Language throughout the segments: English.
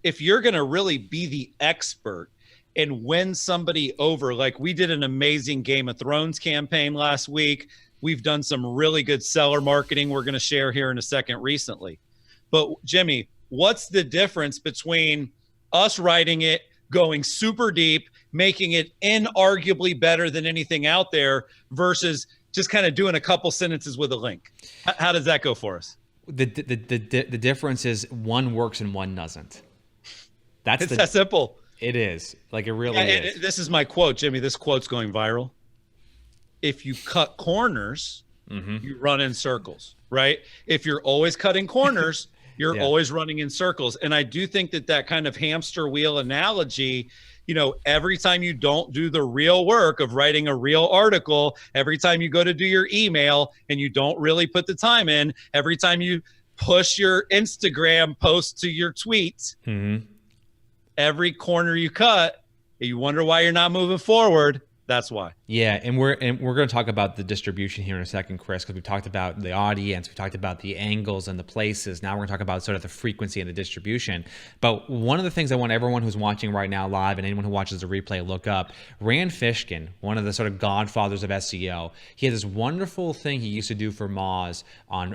if you're going to really be the expert and win somebody over, like we did an amazing Game of Thrones campaign last week. We've done some really good seller marketing we're going to share here in a second recently. But Jimmy, what's the difference between us writing it, going super deep, making it inarguably better than anything out there versus just kind of doing a couple sentences with a link? How does that go for us? The difference is one works and one doesn't. It's that simple. It is. Like, it really is. This is my quote, Jimmy. This quote's going viral. If you cut corners, you run in circles, right? If you're always cutting corners, you're always running in circles. And I do think that kind of hamster wheel analogy, every time you don't do the real work of writing a real article, every time you go to do your email and you don't really put the time in, every time you push your Instagram post to your tweet, every corner you cut, you wonder why you're not moving forward. That's why. Yeah, and we're going to talk about the distribution here in a second, Chris, because we talked about the audience, we talked about the angles and the places. Now we're going to talk about sort of the frequency and the distribution. But one of the things I want everyone who's watching right now live and anyone who watches the replay look up, Rand Fishkin, one of the sort of godfathers of SEO, he had this wonderful thing he used to do for Moz on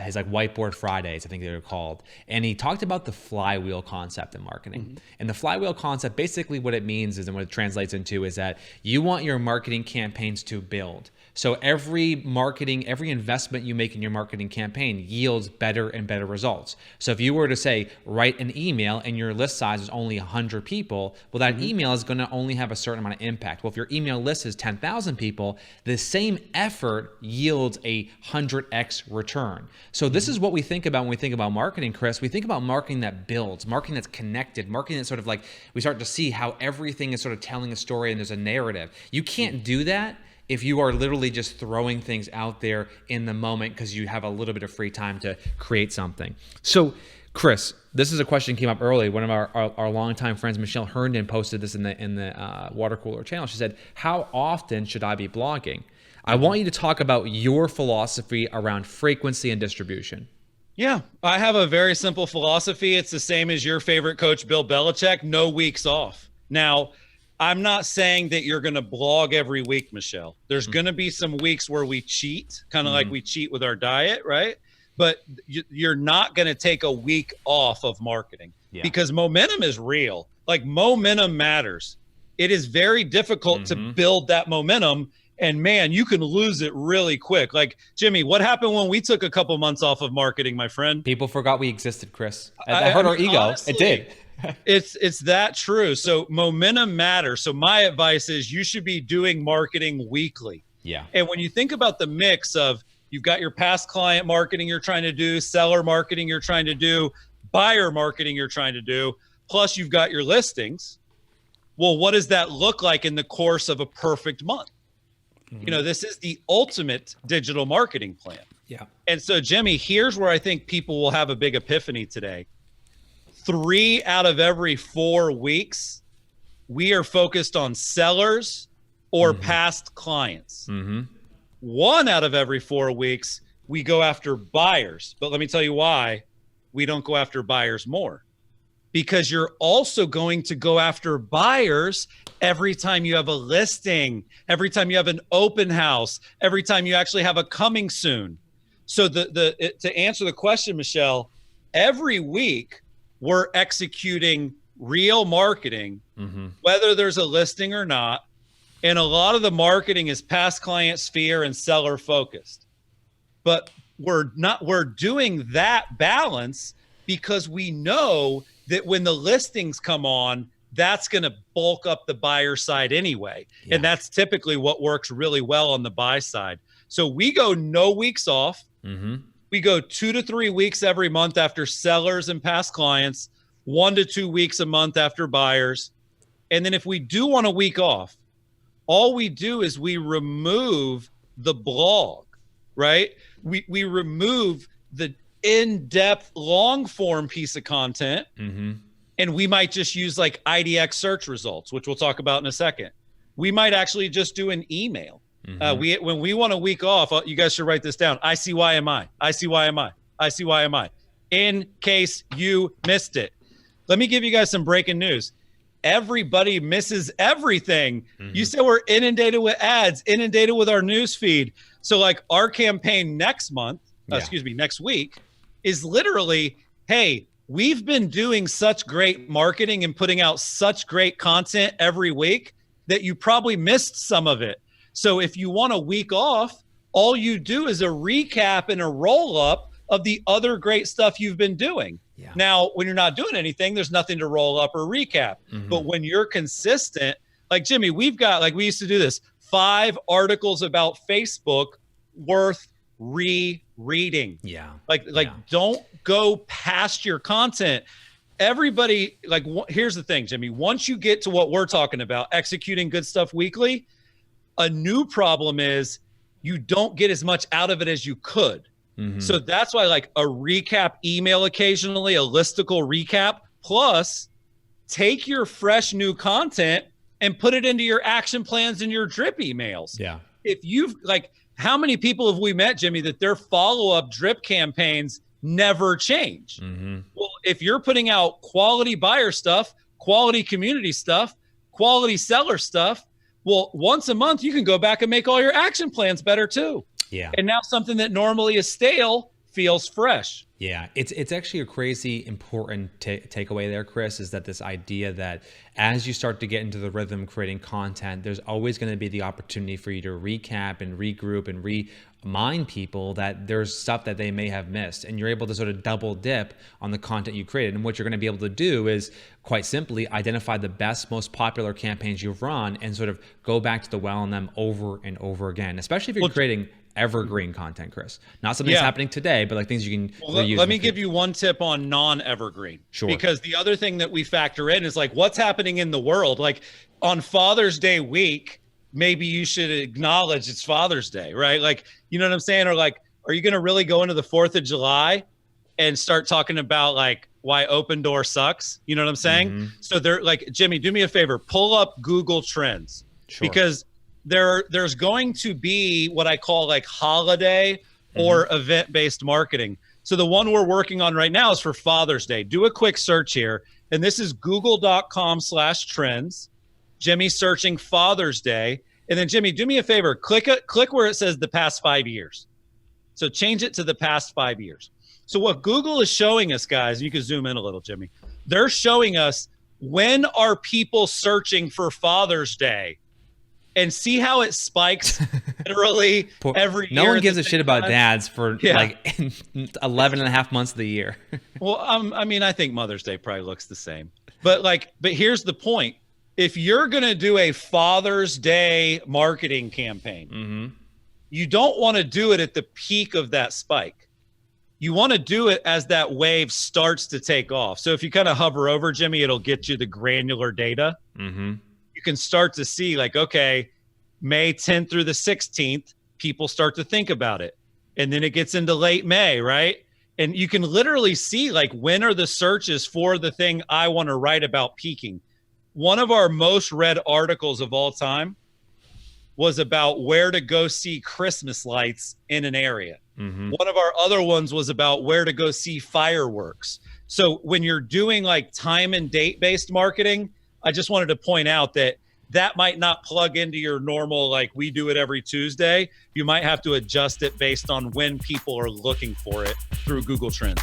his Whiteboard Fridays, I think they were called. And he talked about the flywheel concept in marketing. And the flywheel concept, basically what it means is, and what it translates into, is that you want your marketing campaigns to build. So every investment you make in your marketing campaign yields better and better results. So if you were to say, write an email and your list size is only 100 people, well, that email is going to only have a certain amount of impact. Well, if your email list is 10,000 people, the same effort yields a 100x return. So this is what we think about when we think about marketing, Chris. We think about marketing that builds, marketing that's connected, marketing that's sort of like, we start to see how everything is sort of telling a story and there's a narrative. You can't do that if you are literally just throwing things out there in the moment because you have a little bit of free time to create something. So, Chris, this is a question that came up early. One of our longtime friends, Michelle Herndon, posted this in the water cooler channel. She said, how often should I be blogging? I want you to talk about your philosophy around frequency and distribution. Yeah, I have a very simple philosophy. It's the same as your favorite coach, Bill Belichick, no weeks off. Now, I'm not saying that you're going to blog every week, Michelle. There's going to be some weeks where we cheat, kind of like we cheat with our diet, right? But you're not going to take a week off of marketing because momentum is real. Like, momentum matters. It is very difficult to build that momentum. And man, you can lose it really quick. Like, Jimmy, what happened when we took a couple months off of marketing, my friend? People forgot we existed, Chris. That hurt our ego. Honestly, it did. It's that true. So momentum matters. So my advice is you should be doing marketing weekly. Yeah. And when you think about the mix of, you've got your past client marketing you're trying to do, seller marketing you're trying to do, buyer marketing you're trying to do, plus you've got your listings. Well, what does that look like in the course of a perfect month? This is the ultimate digital marketing plan. Yeah. And so, Jimmy, here's where I think people will have a big epiphany today. 3 out of every 4 weeks, we are focused on sellers or past clients. 1 out of every 4 weeks, we go after buyers. But let me tell you why we don't go after buyers more. Because you're also going to go after buyers every time you have a listing, every time you have an open house, every time you actually have a coming soon. So to answer the question, Michelle, every week, we're executing real marketing, whether there's a listing or not. And a lot of the marketing is past client sphere and seller focused. But we're doing that balance because we know that when the listings come on, that's going to bulk up the buyer side anyway. Yeah. And that's typically what works really well on the buy side. So we go no weeks off. We go 2 to 3 weeks every month after sellers and past clients, 1 to 2 weeks a month after buyers. And then if we do want a week off, all we do is we remove the blog, right? We remove the in-depth long form piece of content. And we might just use like IDX search results, which we'll talk about in a second. We might actually just do an email. When we want a week off, you guys should write this down. ICYMI, ICYMI, ICYMI, in case you missed it. let me give you guys some breaking news. Everybody misses everything. You said we're inundated with ads, inundated with our news feed. So like our campaign next week is literally, hey, we've been doing such great marketing and putting out such great content every week that you probably missed some of it. So if you want a week off, all you do is a recap and a roll up of the other great stuff you've been doing. Yeah. Now, when you're not doing anything, there's nothing to roll up or recap. But when you're consistent, like Jimmy, we used to do this, 5 articles about Facebook worth rereading. Yeah. Don't go past your content. Everybody, here's the thing, Jimmy, once you get to what we're talking about, executing good stuff weekly, a new problem is you don't get as much out of it as you could. So that's why like a recap email occasionally, a listicle recap, plus take your fresh new content and put it into your action plans and your drip emails. Yeah. If you've how many people have we met, Jimmy, that their follow-up drip campaigns never change? Well, if you're putting out quality buyer stuff, quality community stuff, quality seller stuff, well, once a month, you can go back and make all your action plans better too. Yeah. And now something that normally is stale feels fresh. Yeah, it's actually a crazy important takeaway there, Chris, is that this idea that as you start to get into the rhythm of creating content, there's always going to be the opportunity for you to recap and regroup and remind people that there's stuff that they may have missed, and you're able to sort of double dip on the content you created. And what you're going to be able to do is quite simply identify the best, most popular campaigns you've run and sort of go back to the well on them over and over again, especially if you're creating evergreen content, Chris. Not something that's happening today, but like things you can reuse. Let me give you one tip on non-evergreen. Sure. Because the other thing that we factor in is like what's happening in the world. Like on Father's Day week, maybe you should acknowledge it's Father's Day, right? Like, you know what I'm saying? Or like, are you going to really go into the 4th of July and start talking about like why Open Door sucks? You know what I'm saying? So they're like, Jimmy, do me a favor, pull up Google Trends. Sure. Because there's going to be what I call like holiday or event-based marketing. So the one we're working on right now is for Father's Day. Do a quick search here. And this is google.com/trends. Jimmy searching Father's Day. And then Jimmy, do me a favor, click where it says the past 5 years. So change it to the past 5 years. So what Google is showing us, guys, you can zoom in a little, Jimmy. They're showing us when are people searching for Father's Day. And see how it spikes literally every year. No one gives a shit about dads for like 11 and a half months of the year. Well, I mean, I think Mother's Day probably looks the same. But here's the point. If you're going to do a Father's Day marketing campaign, you don't want to do it at the peak of that spike. You want to do it as that wave starts to take off. So if you kind of hover over, Jimmy, it'll get you the granular data. You can start to see like, okay, May 10th through the 16th, people start to think about it. And then it gets into late May, right? And you can literally see like, when are the searches for the thing I want to write about peaking? One of our most read articles of all time was about where to go see Christmas lights in an area. One of our other ones was about where to go see fireworks. So when you're doing like time and date based marketing, I just wanted to point out that might not plug into your normal, like we do it every Tuesday. You might have to adjust it based on when people are looking for it through Google Trends.